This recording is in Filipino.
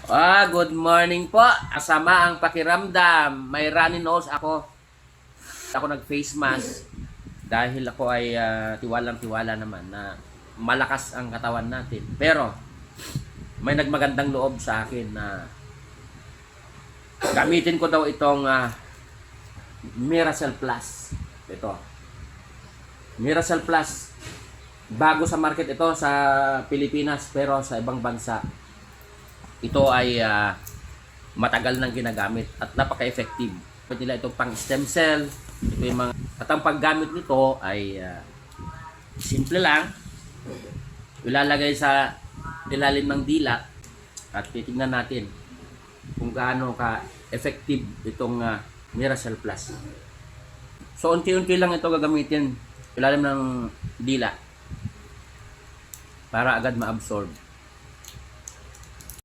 Good morning po. Asama ang pakiramdam. May runny nose ako. Ako nag-face mask dahil ako ay tiwalang-tiwala naman na malakas ang katawan natin. Pero may nagmagandang loob sa akin na gamitin ko daw itong Miracell Plus. Ito. Miracell Plus. Bago sa market ito sa Pilipinas pero sa ibang bansa ito ay matagal nang ginagamit at napaka-effective. Pwede nila itong pang stem cell. Ito yung mga at ang paggamit nito ay simple lang. Ilalagay sa ilalim ng dila at titingnan natin kung gaano ka-effective itong Miracell Plus. So unti-unti lang ito gagamitin ilalim ng dila para agad ma-absorb.